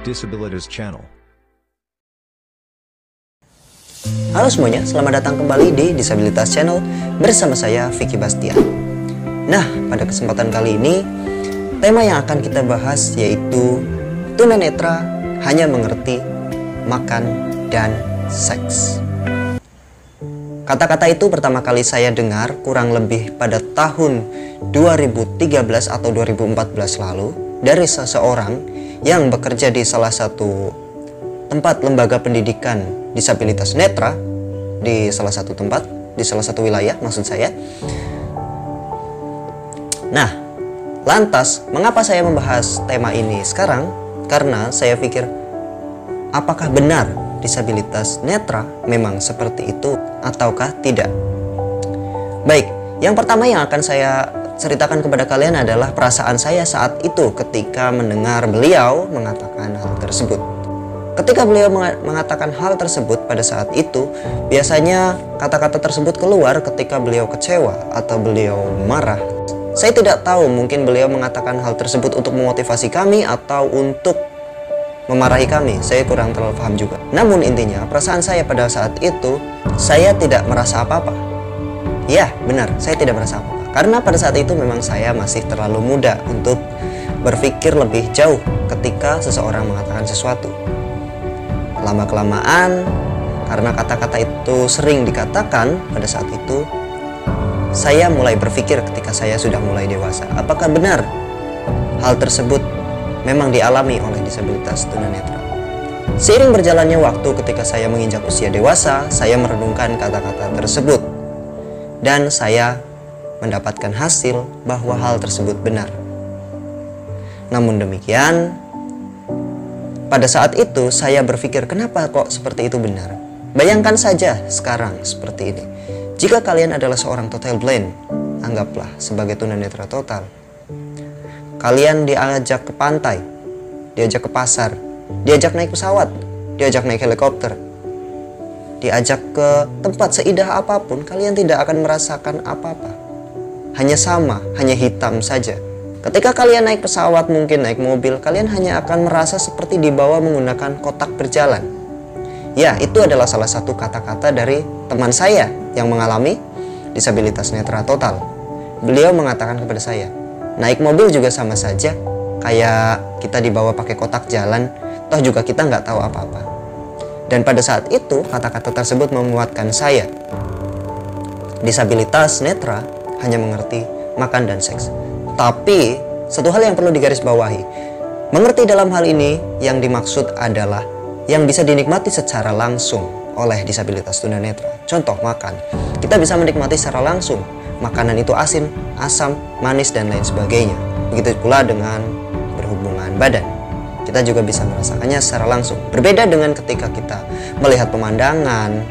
Disabilitas Channel. Halo semuanya, selamat datang kembali di Disabilitas Channel bersama saya Vicky Bastian. Nah, pada kesempatan kali ini tema yang akan kita bahas yaitu tunanetra hanya mengerti makan dan seks. Kata-kata itu pertama kali saya dengar kurang lebih pada tahun 2013 atau 2014 lalu dari seseorang yang bekerja di salah satu tempat lembaga pendidikan disabilitas netra di salah satu tempat, di salah satu wilayah maksud saya. Nah, lantas mengapa saya membahas tema ini sekarang? Karena saya pikir, apakah benar disabilitas netra memang seperti itu ataukah tidak? Baik, yang pertama yang akan saya ceritakan kepada kalian adalah perasaan saya saat itu ketika mendengar beliau mengatakan hal tersebut. Ketika beliau mengatakan hal tersebut pada saat itu, biasanya kata-kata tersebut keluar ketika beliau kecewa atau beliau marah. Saya tidak tahu, mungkin beliau mengatakan hal tersebut untuk memotivasi kami atau untuk memarahi kami. Saya kurang terlalu paham juga. Namun intinya, perasaan saya pada saat itu, saya tidak merasa apa-apa. Ya, benar, saya tidak merasa apa-apa. Karena pada saat itu memang saya masih terlalu muda untuk berpikir lebih jauh ketika seseorang mengatakan sesuatu. Lama-kelamaan, karena kata-kata itu sering dikatakan pada saat itu, saya mulai berpikir ketika saya sudah mulai dewasa, apakah benar hal tersebut memang dialami oleh disabilitas tunanetra. Seiring berjalannya waktu ketika saya menginjak usia dewasa, saya merenungkan kata-kata tersebut. Dan saya mendapatkan hasil bahwa hal tersebut benar. Namun demikian, pada saat itu saya berpikir, kenapa kok seperti itu benar? Bayangkan saja sekarang seperti ini. Jika kalian adalah seorang total blind, anggaplah sebagai tunanetra total. Kalian diajak ke pantai, diajak ke pasar, diajak naik pesawat, diajak naik helikopter, diajak ke tempat seindah apapun, kalian tidak akan merasakan apa-apa. Hanya sama, hanya hitam saja. Ketika kalian naik pesawat, mungkin naik mobil, kalian hanya akan merasa seperti dibawa menggunakan kotak berjalan. Ya, itu adalah salah satu kata-kata dari teman saya yang mengalami disabilitas netra total. Beliau mengatakan kepada saya, naik mobil juga sama saja, kayak kita dibawa pakai kotak jalan, toh juga kita nggak tahu apa-apa. Dan pada saat itu, kata-kata tersebut memuatkan saya. Disabilitas netra hanya mengerti makan dan seks. Tapi, satu hal yang perlu digarisbawahi, mengerti dalam hal ini yang dimaksud adalah yang bisa dinikmati secara langsung oleh disabilitas tunanetra. Contoh makan, kita bisa menikmati secara langsung. Makanan itu asin, asam, manis, dan lain sebagainya. Begitu pula dengan berhubungan badan. Kita juga bisa merasakannya secara langsung. Berbeda dengan ketika kita melihat pemandangan,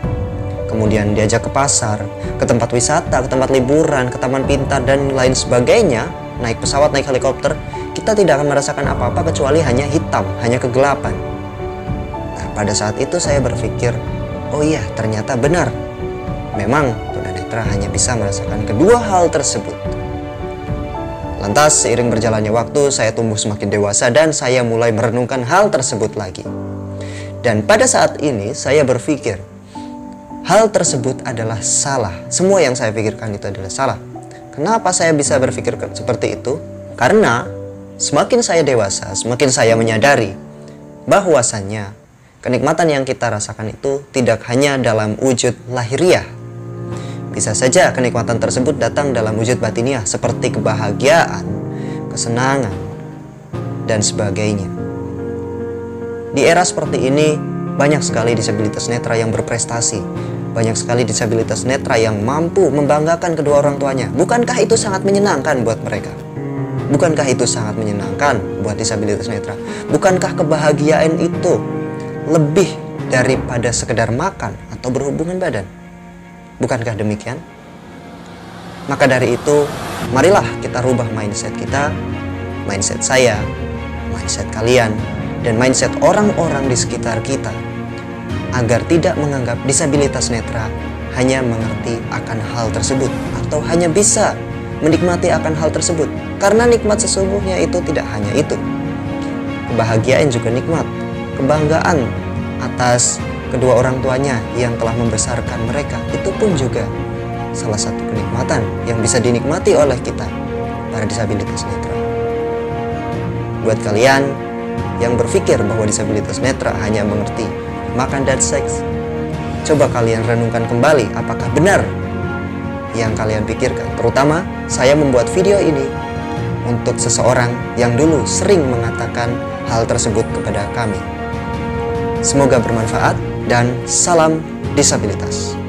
kemudian diajak ke pasar, ke tempat wisata, ke tempat liburan, ke taman pintar, dan lain sebagainya, naik pesawat, naik helikopter, kita tidak akan merasakan apa-apa kecuali hanya hitam, hanya kegelapan. Nah, pada saat itu saya berpikir, oh iya, ternyata benar. Memang tunanetra hanya bisa merasakan kedua hal tersebut. Lantas, seiring berjalannya waktu, saya tumbuh semakin dewasa dan saya mulai merenungkan hal tersebut lagi. Dan pada saat ini, saya berpikir, hal tersebut adalah salah. Semua yang saya pikirkan itu adalah salah. Kenapa saya bisa berpikir seperti itu? Karena semakin saya dewasa, semakin saya menyadari bahwasannya kenikmatan yang kita rasakan itu tidak hanya dalam wujud lahiriah. Bisa saja kenikmatan tersebut datang dalam wujud batiniah seperti kebahagiaan, kesenangan, dan sebagainya. Di era seperti ini, banyak sekali disabilitas netra yang berprestasi. Banyak sekali disabilitas netra yang mampu membanggakan kedua orang tuanya. Bukankah itu sangat menyenangkan buat mereka? Bukankah itu sangat menyenangkan buat disabilitas netra? Bukankah kebahagiaan itu lebih daripada sekedar makan atau berhubungan badan? Bukankah demikian? Maka dari itu, marilah kita rubah mindset kita, mindset saya, mindset kalian, dan mindset orang-orang di sekitar kita, agar tidak menganggap disabilitas netra hanya mengerti akan hal tersebut atau hanya bisa menikmati akan hal tersebut. Karena nikmat sesungguhnya itu tidak hanya itu. Kebahagiaan juga nikmat, kebanggaan atas kedua orang tuanya yang telah membesarkan mereka. Itu pun juga salah satu kenikmatan yang bisa dinikmati oleh kita para disabilitas netra. Buat kalian yang berpikir bahwa disabilitas netra hanya mengerti makan dan seks, coba kalian renungkan kembali apakah benar yang kalian pikirkan. Terutama saya membuat video ini untuk seseorang yang dulu sering mengatakan hal tersebut kepada kami. Semoga bermanfaat dan salam disabilitas.